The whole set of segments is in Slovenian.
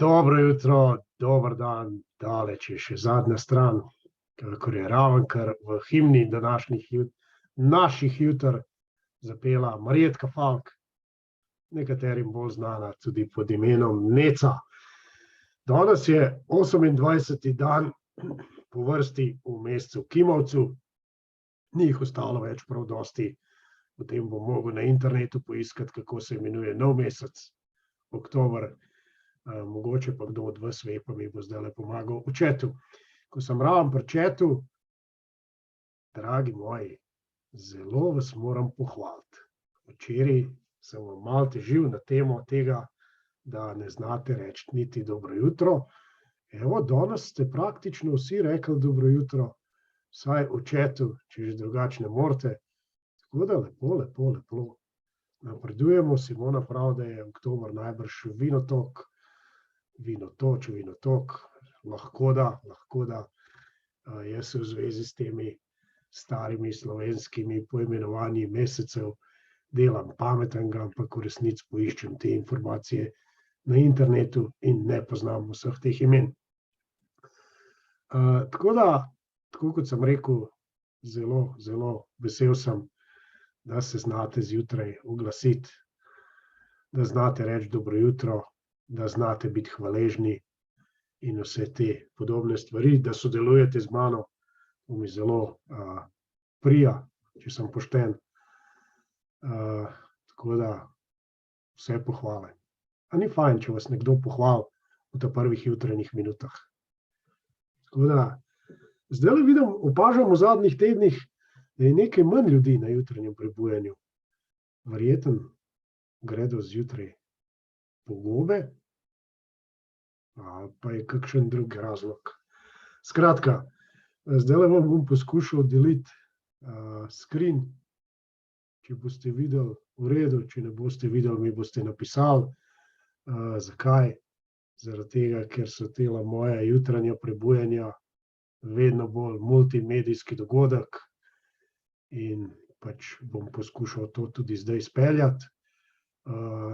Dobro jutro, dober dan, daleč je še zadnja stran, kakor je Ravnkar v himni naših jutr zapela Marjetka Falk, nekaterim bolj znana tudi pod imenom Neca. Danes je 28. dan po vrsti v mesecu Kimavcu, ni jih ostalo več prav dosti, potem bom mogel na internetu poiskati, kako se imenuje nov mesec, oktober. Mogoče pa kdo od vas ve, pa mi bo zdajle pomagal v chatu. Ko sem ravno pri chatu, dragi moji, zelo vas moram pohvaliti. Včeraj sem vam malo težil na temo tega, da ne znate reči niti dobro jutro. Evo, danes ste praktično vsi rekli dobro jutro, vsaj v chatu, če že drugače ne morete. Tako da lepo. Napredujemo, Simona pravi, da je oktober najbrž vinotok, lahko da. Jaz se v zvezi s temi starimi slovenskimi poimenovanji mesecev delam pametnega, ampak v resnici poiščem te informacije na internetu in ne poznam vseh teh imen. Tako kot sem rekel, zelo vesel sem, da se znate zjutraj oglasiti, da znate reči dobro jutro, da znate biti hvaležni in vse te podobne stvari, da sodelujete z mano, to mi zelo prija, če sem pošten. Tako da vse pohvale. A ni fajn, če vas nekdo pohvali v ta prvih jutranjih minutah. Tako da, zdaj vidim, opažam v zadnjih tednih, da je nekaj manj ljudi na jutranjem prebujanju. Verjetno gredo zjutraj po gobe, pa je kakšen drug razlog. Skratka, zdaj vam bom poskušal deliti screen. Če boste videli, v redu, če ne boste videli, mi boste napisali. Zakaj? Zaradi tega, ker so tela moja jutranja prebujanja vedno bolj multimedijski dogodek in pač bom poskušal to tudi zdaj izpeljati.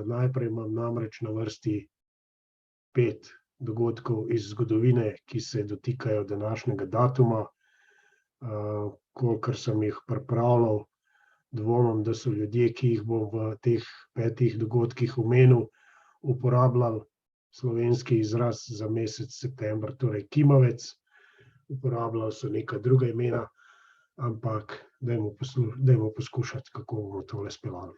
Najprej imam namreč na vrsti 5 dogodkov iz zgodovine, ki se dotikajo današnjega datuma. Kolikor sem jih pripravljal, dvomim, da so ljudje, ki jih bom v teh 5 dogodkih omenil, uporabljali slovenski izraz za mesec september, torej kimavec. Uporabljali so neka druga imena, ampak dajmo poskušati, kako bomo tole speljali.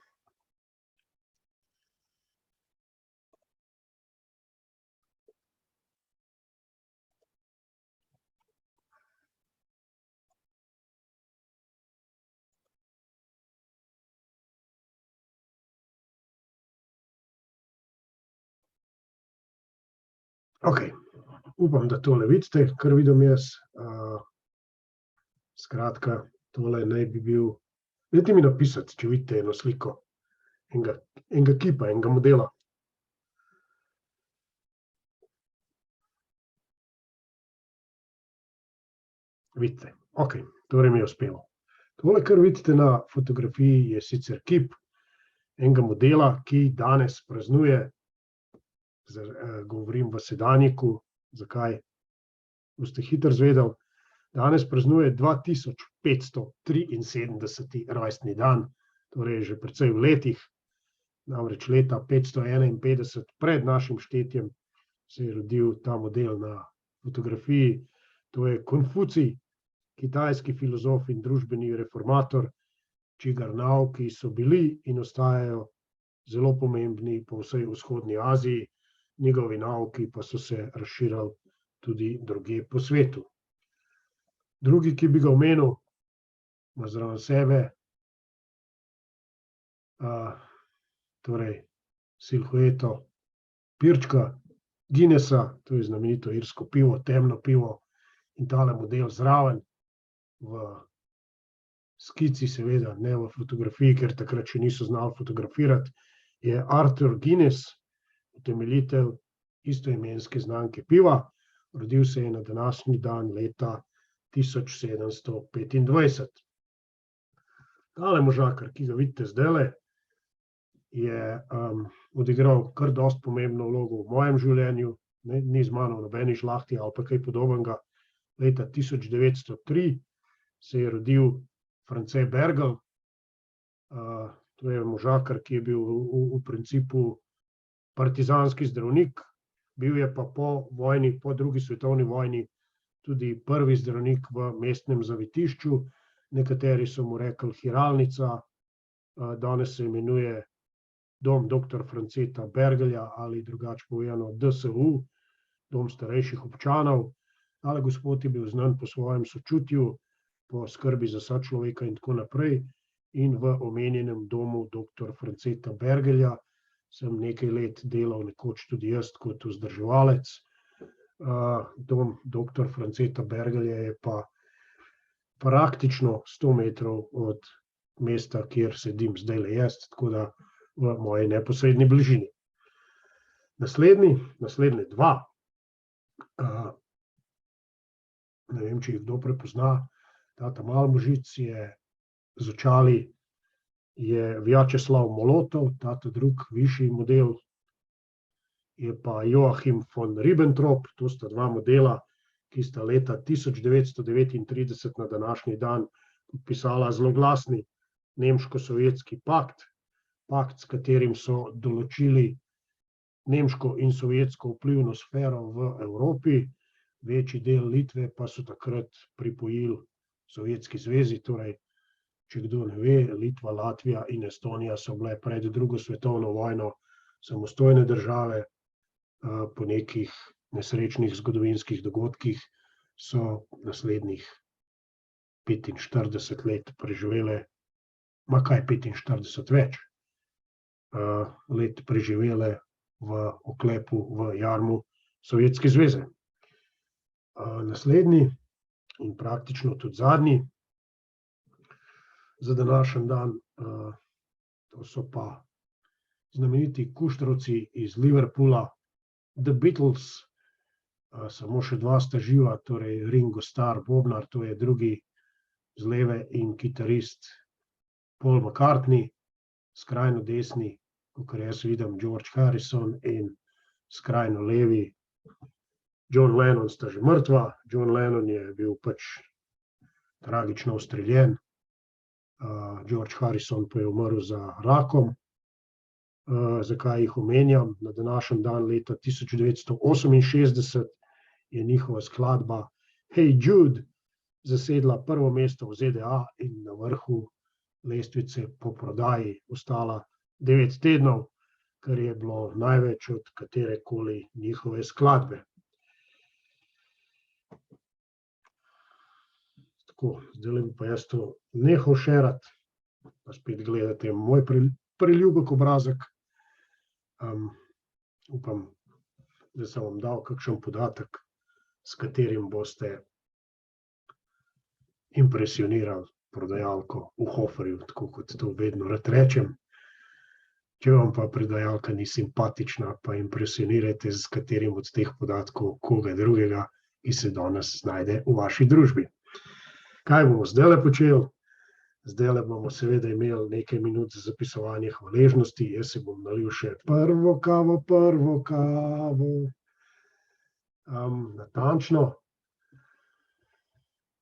Ok, upam, da tole vidite, kar vidim jaz. Skratka, tole naj bi bil, dajte mi napisati, če vidite eno sliko enega kipa, enega modela. Vidite, ok, torej mi je uspelo. Tole, kar vidite na fotografiji, je sicer kip enega modela, ki danes praznuje, govorim v sedanjiku, zakaj, boste hitro izvedeli, danes praznuje 2573. rojstni dan, torej že precej v letih, namreč leta 551 pred našim štetjem se je rodil ta model na fotografiji, to je Konfucij, kitajski filozof in družbeni reformator, čigar nauki so bili in ostajajo zelo pomembni po vsej vzhodni Aziji, njegovi nauki pa so se razširili tudi drugje po svetu. Drugi, ki bi ga omenil, ima zraven sebe, torej silhueto pirčka Guinnessa, to je znamenito irsko pivo, temno pivo, in tale model zraven, v skici seveda, ne v fotografiji, ker takrat še niso znali fotografirati, je Arthur Guinness, utemeljitelj istoimenske znamke piva, rodil se je na današnji dan leta 1725. Tale možakar, ki ga vidite zdajle, je odigral kar dosti pomembno vlogo v mojem življenju, ni z mano v nobeni žlahti ali pa kaj podobnega. Leta 1903 se je rodil France Bergel, to je možakar, ki je bil v principu partizanski zdravnik, bil je pa po vojni, po drugi svetovni vojni, tudi prvi zdravnik v mestnem zavetišču, nekateri so mu rekli hiralnica, danes se imenuje Dom dr. Franceta Bergelja ali drugače povedano DSU, Dom starejših občanov. Ali gospod je bil znan po svojem sočutju, po skrbi za sočloveka in tako naprej. In v omenjenem domu dr. Franceta Bergelja sem nekaj let delal nekoč tudi jaz kot vzdrževalec. Dom dr. Franceta Bergelja je pa praktično 100 metrov od mesta, kjer sedim zdajle jaz, tako da v moji neposredni bližini. Naslednje dva, ne vem, če jih kdo prepozna, tata Malmožic je z očali je Vjačeslav Molotov, tata drug višji model je pa Joachim von Ribbentrop, to sta dva modela, ki sta leta 1939 na današnji dan podpisala zloglasni nemško-sovjetski pakt, s katerim so določili nemško in sovjetsko vplivno sfero v Evropi, večji del Litve pa so takrat pripojili Sovjetski zvezi, torej, če kdo ne ve, Litva, Latvija in Estonija so bile pred drugo svetovno vojno samostojne države, po nekih nesrečnih zgodovinskih dogodkih so naslednjih 45 let preživele, ma kaj 45 več, let preživele v oklepu, v jarmu Sovjetske zveze. Naslednji in praktično tudi zadnji za današnji dan, to so pa znameniti Kuštrovci iz Liverpoola, The Beatles, samo še dva sta živa, torej Ringo Starr, bobnar, to je drugi z leve, in kitarist Paul McCartney, skrajno desni, kakor jaz vidim, George Harrison, in skrajno levi John Lennon sta že mrtva. John Lennon je bil pač tragično ustreljen, George Harrison pa je umrl za rakom. Zakaj jih omenjam? Na današnji dan leta 1968 je njihova skladba Hey Jude zasedla prvo mesto v ZDA in na vrhu lestvice po prodaji ostala 9 tednov, kar je bilo največ od katerekoli njihove skladbe. Tako, zdaj bi pa jaz to nehal šerati, pa spet gledate moj preljubek obrazek. Upam, da sem vam dal kakšen podatek, s katerim boste impresionirali prodajalko v Hoferju, tako kot to vedno rad rečem. Če vam pa prodajalka ni simpatična, pa impresionirajte s katerim od teh podatkov koga drugega, ki se danes znajde v vaši družbi. Kaj bomo zdajle počeli? Zdajle bomo seveda imeli nekaj minut za zapisovanje hvaležnosti. Jaz se bom nalil še prvo kavo. Natančno.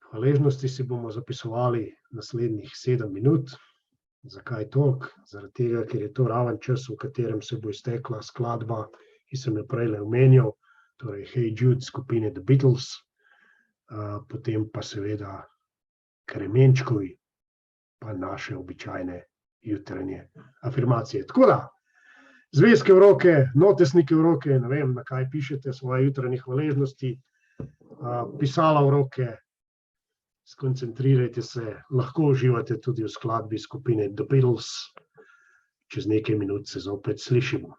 Hvaležnosti si bomo zapisovali naslednjih 7 minut. Zakaj toliko? Zaradi tega, ker je to raven čas, v katerem se bo iztekla skladba, ki sem jo prejle omenjal, torej Hey Jude skupine The Beatles, potem pa seveda Kremenčkovi, pa naše običajne jutranje afirmacije. Tako da, zvezke v roke, notesnike v roke, ne vem, na kaj pišete svoje jutranje hvaležnosti, pisala v roke, skoncentrirajte se, lahko uživate tudi v skladbi skupine The Beatles. Čez nekaj minut se zopet slišimo.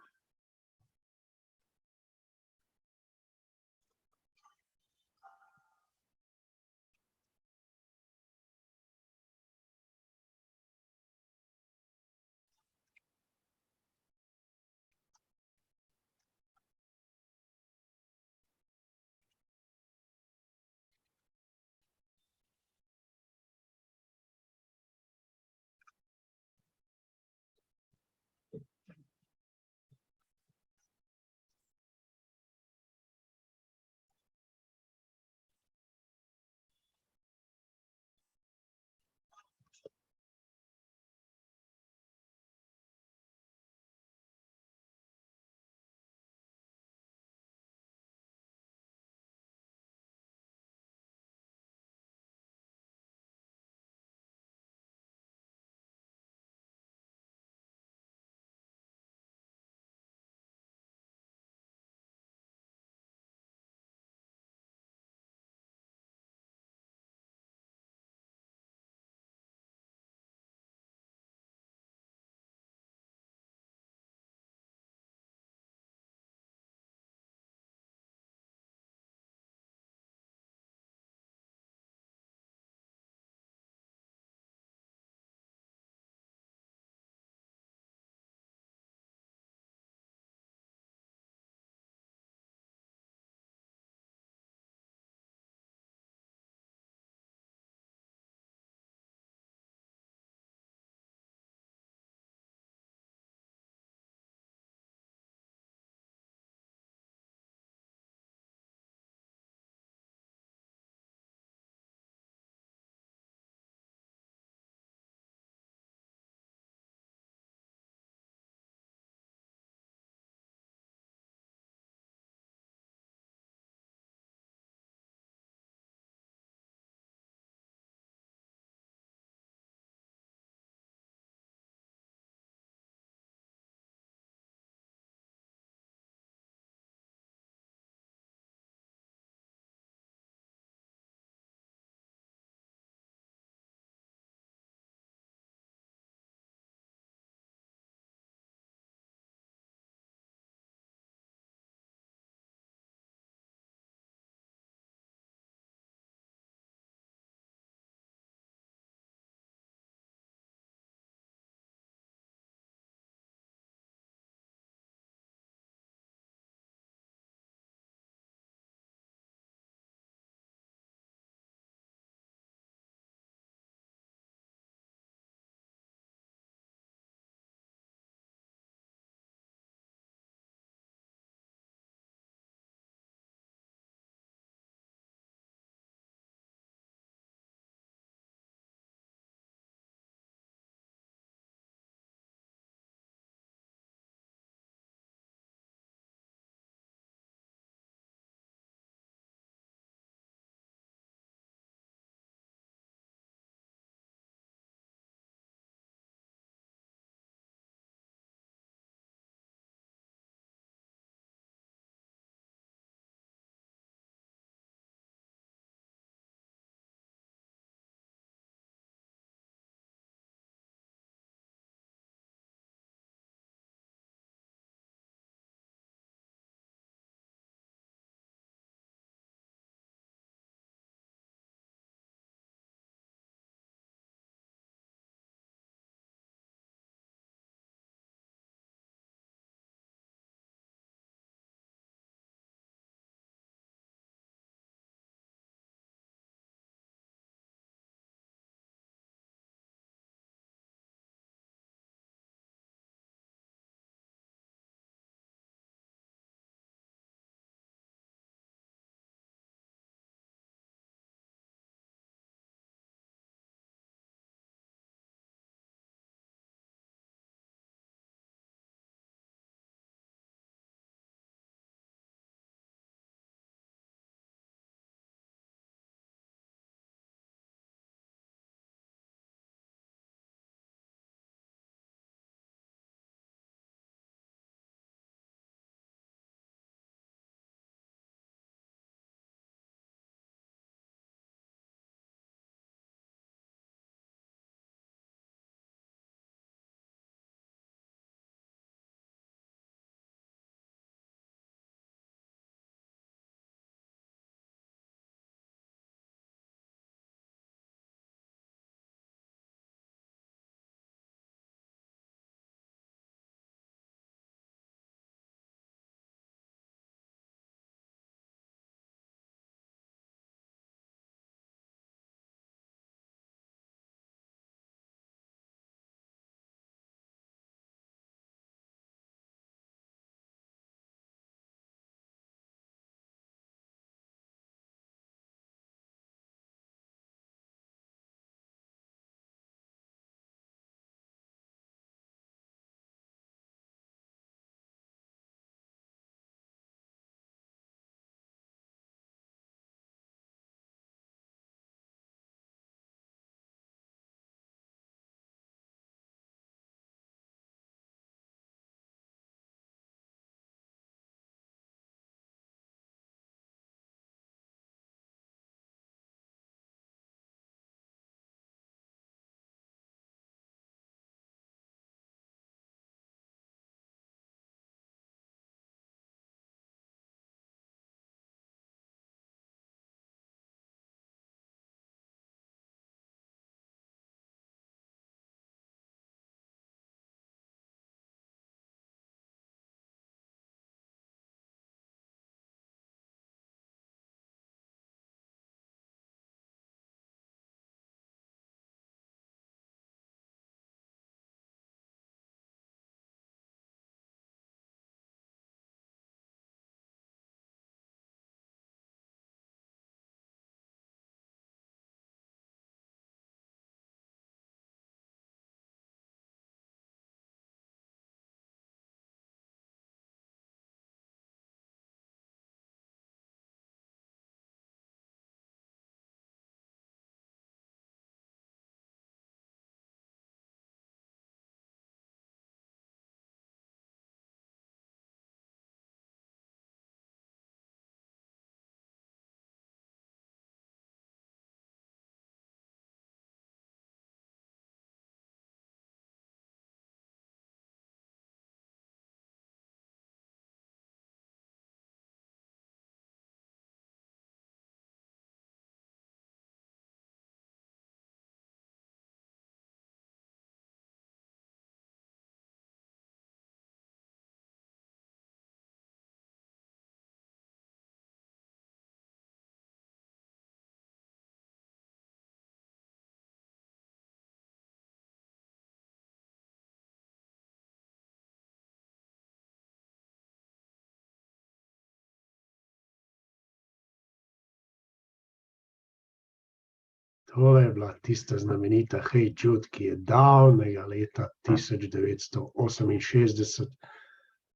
Tole je bila tista znamenita Hey Jude, ki je davnega leta 1968,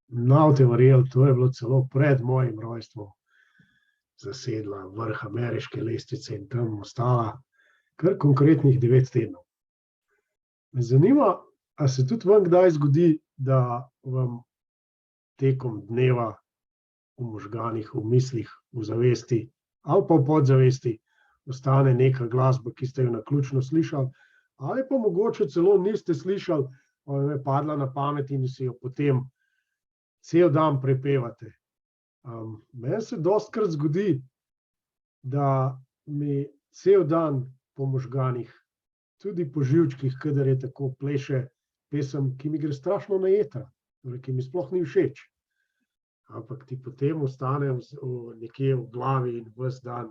ne boste verjeli, to je bilo celo pred mojim rojstvom, zasedla vrh ameriške lestvice in tam ostala kar konkretnih 9 tednov. Me zanima, a se tudi vam kdaj zgodi, da vam tekom dneva v možganih, v mislih, v zavesti ali pa v podzavesti ostane neka glasba, ki ste jo naključno slišali, ali pa mogoče celo niste slišali, pa vam je padla na pamet in si jo potem cel dan prepevate. Meni se dostikrat zgodi, da mi cel dan po možganih, tudi po živčkih, kadar je tako, pleše pesem, ki mi gre strašno na jetra, torej, ki mi sploh ni všeč. Ampak ti potem ostane nekje v glavi in ves dan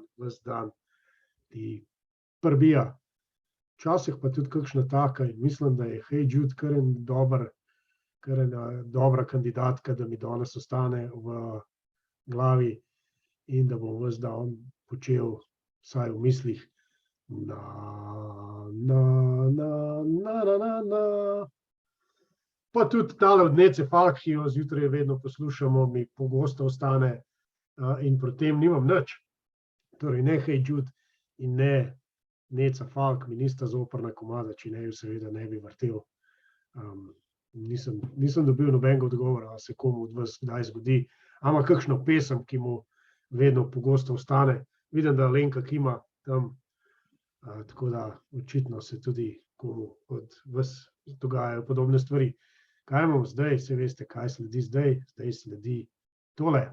ti prbija. Včasih pa tudi kakšna taka in mislim, da je Hey Jude kar ena dobra kandidatka, da mi danes ostane v glavi in da bom ves dan počel, vsaj v mislih, na. Pa tudi tale od Nece Falk, ki jo zjutraj vedno poslušamo, mi pogosto ostane in pri tem nimam nič. Torej ne Hey Jude in ne Neca Falk, mi nista zoprna komada, če ne jo seveda ne bi vrtel. Nisem dobil nobenega odgovora, ali se komu od vas kdaj zgodi, ampak kakšno pesem, ki mu vedno pogosto ostane. Vidim, da Alenka kima tam, tako da očitno se tudi komu od vas dogajajo podobne stvari. Kaj imamo zdaj? Saj veste, kaj sledi zdaj? Zdaj sledi tole.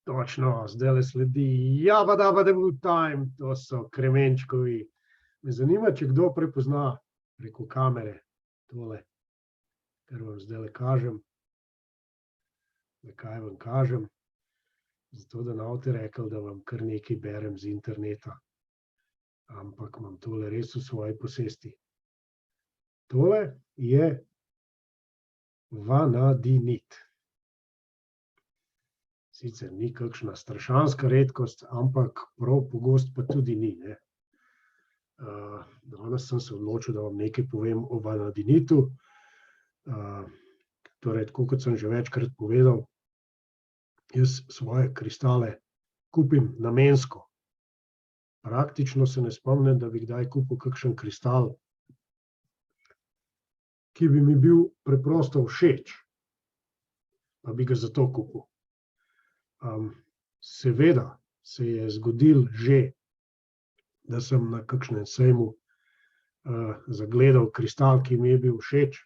Točno, zdajle sledi Jabba Dabba Doo Time, to so Kremenčkovi. Me zanima, če kdo prepozna preko kamere tole, kar vam zdajle kažem. Zakaj vam kažem? Zato, da ne boste rekli, da vam kar nekaj berem z interneta. Ampak imam tole res v svoji posesti. Tole je vanadinit. Sicer ni kakšna strašanska redkost, ampak prav pogost pa tudi ni, ne. Danes sem se odločil, da vam nekaj povem o vanadinitu. Torej, tako kot sem že večkrat povedal, jaz svoje kristale kupim namensko. Praktično se ne spomnim, da bi kdaj kupil kakšen kristal, ki bi mi bil preprosto všeč, pa bi ga zato kupil. Seveda se je zgodilo že, da sem na kakšnem sejmu zagledal kristal, ki mi je bil všeč,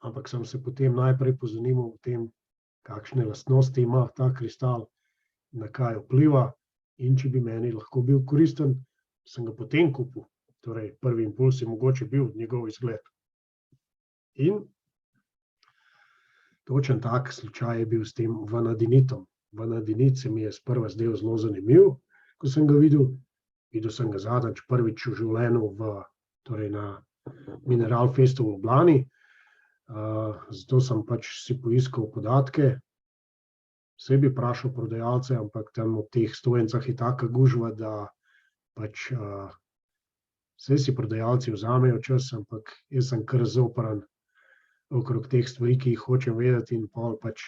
ampak sem se potem najprej pozanimal o tem, kakšne lastnosti ima ta kristal, na kaj vpliva in če bi meni lahko bil koristen, sem ga potem kupil. Torej, prvi impuls je mogoče bil njegov izgled. In točen tak slučaj je bil s tem vanadinitom. Vanadinit se mi je sprva zdel zelo zanimiv, ko sem ga videl. Videl sem ga zadnjič prvič v življenju torej na Mineral Festu v Ljubljani. Zato sem pač si poiskal podatke. Saj bi vprašal prodajalce, ampak tam v teh stojencah je taka gužva, da pač saj si prodajalci vzamejo čas, ampak jaz sem kar zopran okrog teh stvari, ki jih hočem vedeti, in pol pač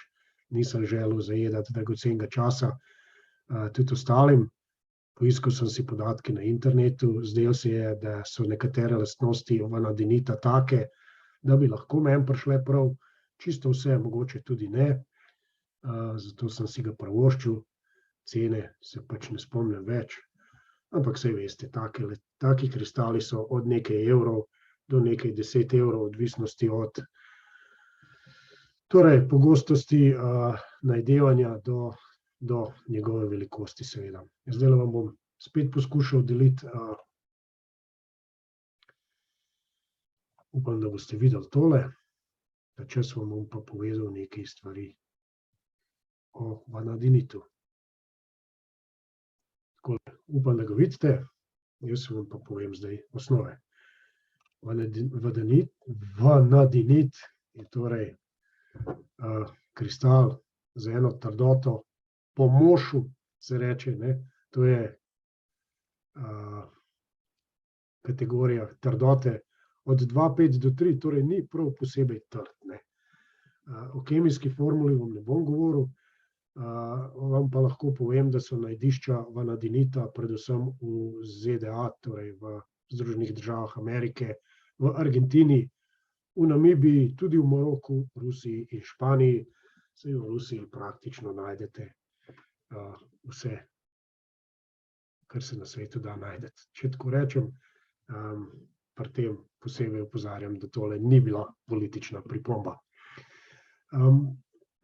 nisem želel zajedati dragocenega časa tudi ostalim. Poiskal sem si podatke na internetu, zdelo se je, da so nekatere lastnosti vanadinita take, da bi lahko meni prišle prav, čisto vse, mogoče tudi ne. Zato sem si ga privoščil, cene se pač ne spomnim več, ampak saj veste, taki kristali so od nekaj evrov do nekaj 10 evrov, odvisnosti od Torej, pogostosti najdevanja do njegove velikosti, seveda. Zdaj vam bom spet poskušal deliti, upam, da boste videli tole, ta čas vam bom pa povedal nekaj stvari o vanadinitu. Tako, upam, da ga vidite, jaz vam pa povem zdaj osnove. Vanadinit je torej kristal z eno trdoto, po mošu se reče, ne, to je kategorija trdote od 2,5 do 3, torej ni prav posebej trd, ne. O kemijski formuli vam ne bom govoril, vam pa lahko povem, da so najdišča vanadinita predvsem v ZDA, torej v Združenih državah Amerike, v Argentini, v Namibiji, tudi v Maroku, Rusiji in Španiji. Saj v Rusiji praktično najdete vse, kar se na svetu da najdeti. Če tako rečem, pri tem posebej opozarjam, da tole ni bila politična pripomba.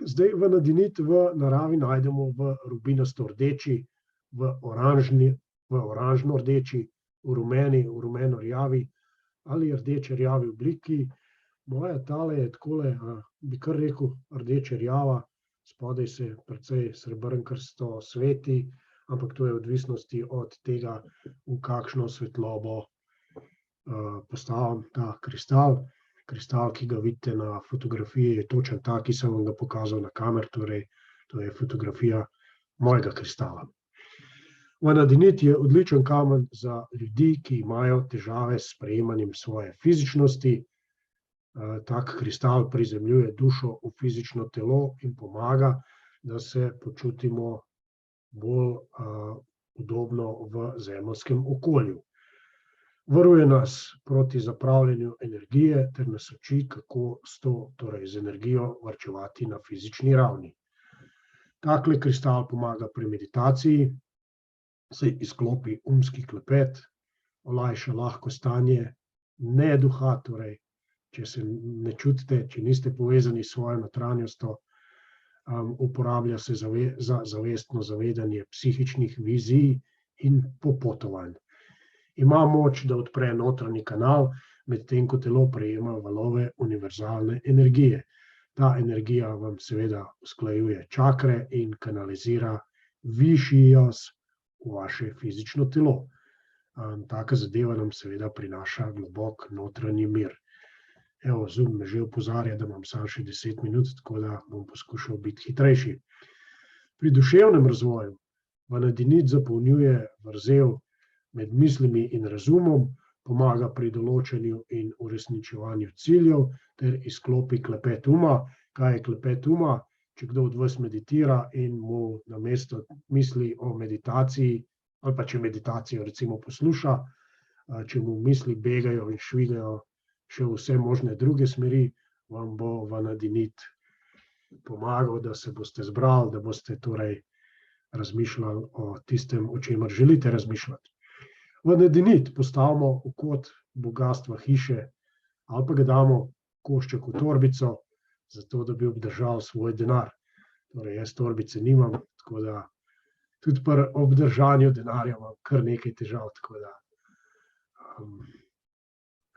Zdaj vanadinit v naravi najdemo v rubinasto rdeči, v oranžno rdeči, v rumeni, v rumeno rjavi ali rdeče rjavi obliki. Moja tale je takole, bi kar rekel, rdeče rjava, spodaj se precej srebrnkasto sveti, ampak to je v odvisnosti od tega, v kakšno svetlobo postavim ta kristal. Kristal, ki ga vidite na fotografiji, je točno ta, ki sem vam ga pokazal na kamer, torej to je fotografija mojega kristala. Vanadinit je odličen kamen za ljudi, ki imajo težave s sprejemanjem svoje fizičnosti. Tak kristal prizemljuje dušo v fizično telo in pomaga, da se počutimo bolj udobno v zemeljskem okolju. Varuje nas proti zapravljanju energije ter nas uči, kako torej z energijo varčevati na fizični ravni. Takle kristal pomaga pri meditaciji, se izklopi umski klepet, olajša lahko stanje neduha, torej če se ne čutite, če niste povezani s svojo notranjostjo, uporablja se za zavestno zavedanje psihičnih vizij in popotovanj. Ima moč, da odpre notranji kanal, medtem ko telo prejema valove univerzalne energije. Ta energija vam seveda usklajuje čakre in kanalizira višji jaz v vaše fizično telo. Taka zadeva nam seveda prinaša globok notranji mir. Evo, Zoom me že opozarja, da imam samo še 10 minut, tako da bom poskušal biti hitrejši. Pri duševnem razvoju vanadinit zapolnjuje vrzel med mislimi in razumom, pomaga pri določanju in uresničevanju ciljev ter izklopi klepet uma. Kaj je klepet uma? Če kdo od vas meditira in mu namesto misli o meditaciji, ali pa če meditacijo recimo posluša, če mu misli begajo in švigajo še vse možne druge smeri, vam bo vanadinit pomagal, da se boste zbrali, da boste torej razmišljali o tistem, o čemer želite razmišljati. Vanadinit postavimo v kot bogastva hiše ali pa ga damo košček v torbico, zato da bi obdržal svoj denar. Torej, jaz torbice nimam, tako da tudi pri obdržanju denarja imam kar nekaj težav, tako da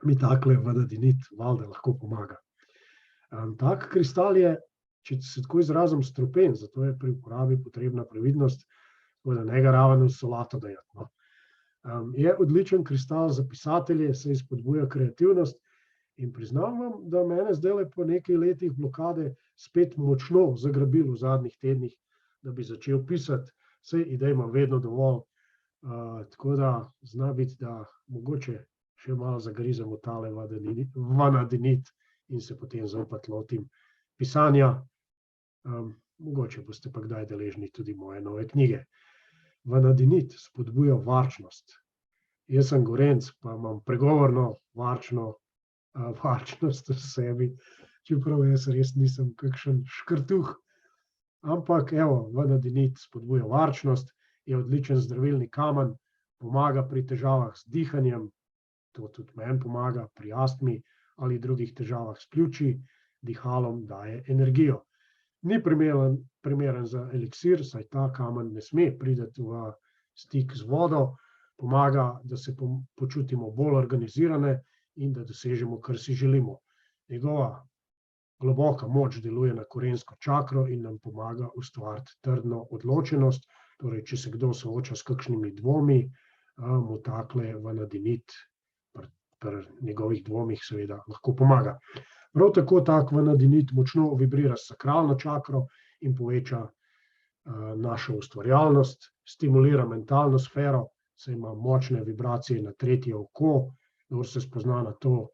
mi takle vanadinit valjda lahko pomaga. Tak kristal je, če se tako izrazim, strupen, zato je pri uporabi potrebna previdnost, tako da ne ga raven v solato dajati, no. Je odličen kristal za pisatelje, saj spodbuja kreativnost in priznam vam, da mene zdajle po nekaj letih blokade spet močno zagrabilo v zadnjih tednih, da bi začel pisati, saj idej imam vedno dovolj, tako da zna biti, da mogoče še malo zagrizem v tale vanadinit in se potem zopet lotim pisanja. Mogoče boste pa kdaj deležni tudi moje nove knjige. Vanadinit spodbuja varčnost. Jaz sem Gorenc, pa imam pregovorno varčnost v sebi, čeprav jaz res nisem kakšen škrtuh. Ampak evo, vanadinit spodbuja varčnost, je odličen zdravilni kamen, pomaga pri težavah z dihanjem, to tudi meni pomaga pri astmi ali drugih težavah s pljuči, dihalom daje energijo. Ni primeren za eliksir, saj ta kamen ne sme priti v stik z vodo, pomaga, da se počutimo bolj organizirane in da dosežemo, kar si želimo. Njegova globoka moč deluje na korensko čakro in nam pomaga ustvariti trdno odločenost. Torej, če se kdo sooča s kakšnimi dvomi, mu takle vanadinit pri njegovih dvomih seveda lahko pomaga. Prav tako tak vanadinit močno vibrira s sakralno čakro in poveča našo ustvarjalnost, stimulira mentalno sfero, saj ima močne vibracije na tretje oko, kdor se spozna na to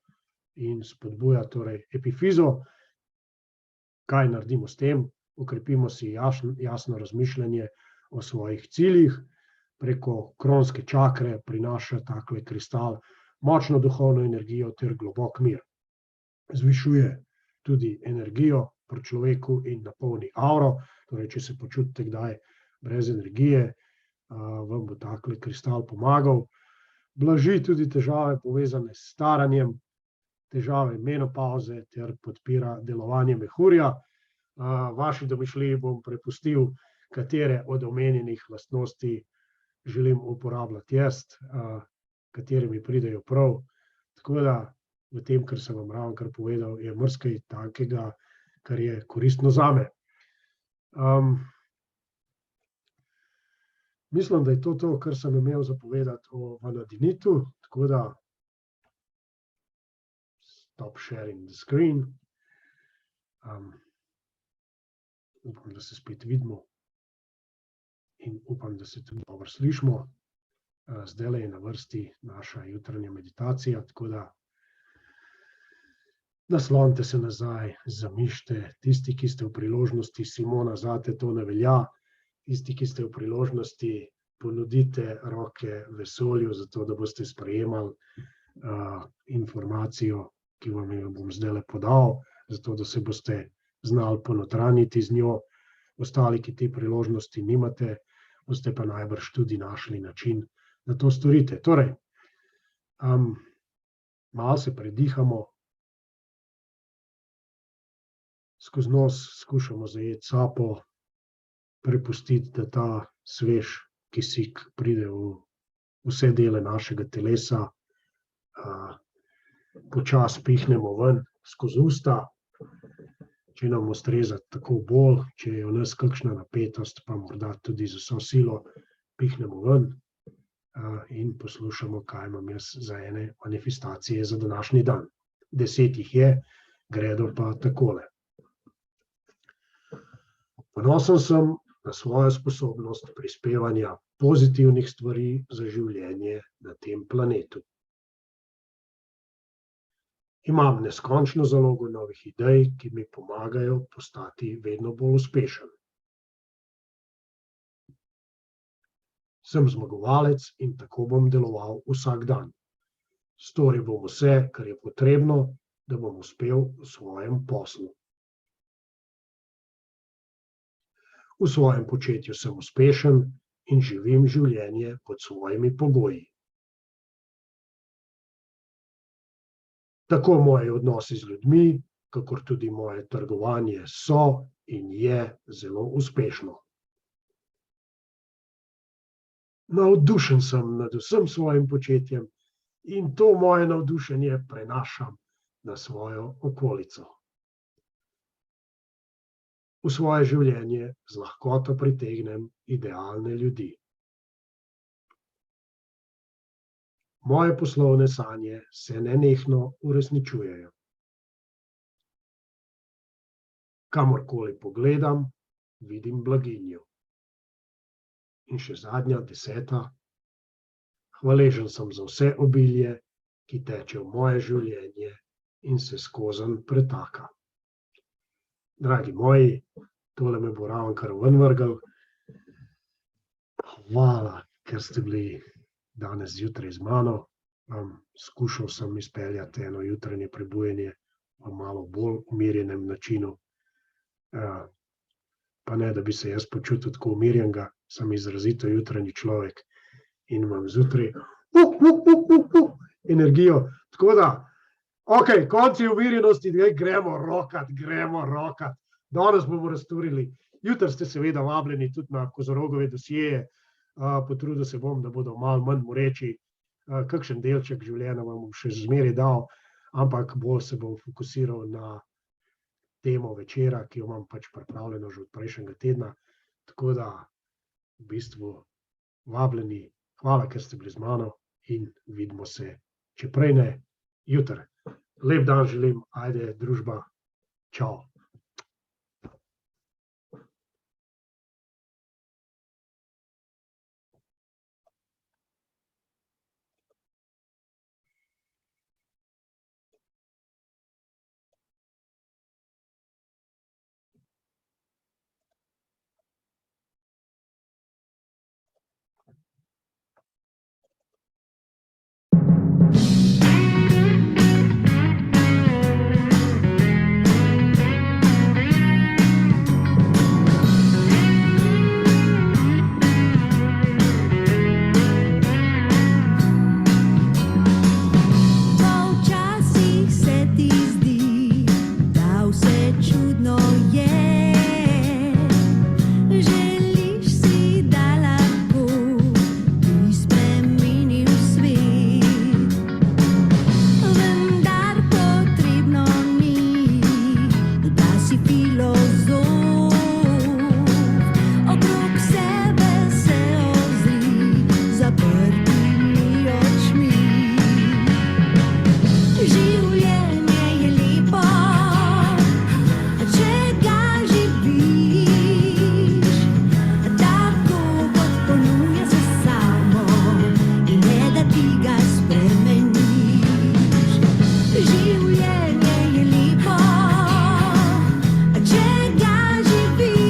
in spodbuja torej epifizo. Kaj naredimo s tem? Okrepimo si jasno razmišljanje o svojih ciljih, preko kronske čakre prinaša takle kristal močno duhovno energijo ter globok mir. Zvišuje tudi energijo pri človeku in napolni auro, torej če se počutite kdaj brez energije, vam bo takle kristal pomagal. Blaži tudi težave povezane s staranjem, težave menopavze ter podpira delovanje mehurja. Vaši domišljiji bom prepustil, katere od omenjenih lastnosti želim uporabljati jaz, katere mi pridejo prav. Tako da v tem, kar sem vam ravnokar povedal, je marsikaj takega, kar je koristno zame. Mislim, da je to, kar sem imel za povedati o vanadinitu, tako da stop sharing the screen. Upam, da se spet vidimo in upam, da se tudi dobro slišimo. Zdajle je na vrsti naša jutranja meditacija, tako da naslonite se nazaj, zamišljite. Tisti, ki ste v priložnosti, Simona, zate to ne velja. Tisti, ki ste v priložnosti, ponudite roke vesolju, zato da boste sprejemali informacijo, ki vam jo bom zdajle podal, zato da se boste znali ponotranjiti z njo. Ostali, ki te priložnosti nimate, boste pa najbrž tudi našli način, da to storite. Torej, malo se predihamo, skozi nos skušamo zajeti sapo, prepustiti, da ta svež kisik pride v vse dele našega telesa. Počasi pihnemo ven skozi usta, če nam ustreza tako bolj, če je v nas kakšna napetost, pa morda tudi z vso silo pihnemo ven in poslušamo, kaj imam jaz za ene manifestacije za današnji dan. 10 jih je, gredo pa takole. Ponosen sem na svojo sposobnost prispevanja pozitivnih stvari za življenje na tem planetu. Imam neskončno zalogo novih idej, ki mi pomagajo postati vedno bolj uspešen. Sem zmagovalec in tako bom deloval vsak dan. Storil bom vse, kar je potrebno, da bom uspel v svojem poslu. V svojem početju sem uspešen in živim življenje pod svojimi pogoji. Tako moji odnosi z ljudmi, kakor tudi moje trgovanje so in je zelo uspešno. Navdušen sem nad vsem svojim početjem in to moje navdušenje prenašam na svojo okolico. V svoje življenje z lahkoto pritegnem idealne ljudi. Moje poslovne sanje se nenehno uresničujejo. Kamorkoli pogledam, vidim blaginjo. In še zadnja, 10. Hvaležen sem za vse obilje, ki teče v moje življenje in se skozenj pretaka. Dragi moji, tole me bo ravnokar ven vrgel. Hvala, ker ste bili danes zjutraj z mano. Skušal sem izpeljati eno jutranje prebujanje v malo bolj umirjenem načinu. Pa ne, da bi se jaz počutil tako umirjenega, sem izrazito jutranji človek in imam zjutraj energijo. Tako da, Ok, konci umirjenosti, gremo rokat. Danes bomo razturili. Jutri ste seveda vabljeni tudi na Kozorogove dosjeje. Potrudil se bom, da bodo malo manj moreči. Kakšen delček življenja vam bom še zmeraj dal, ampak se bom fokusiral na temo večera, ki jo imam pač pripravljeno že od prejšnjega tedna. Tako da, v bistvu, vabljeni, hvala, ker ste bili z mano in vidimo se, če prej ne, jutri. Lep dan želim, ajde, družba, čau.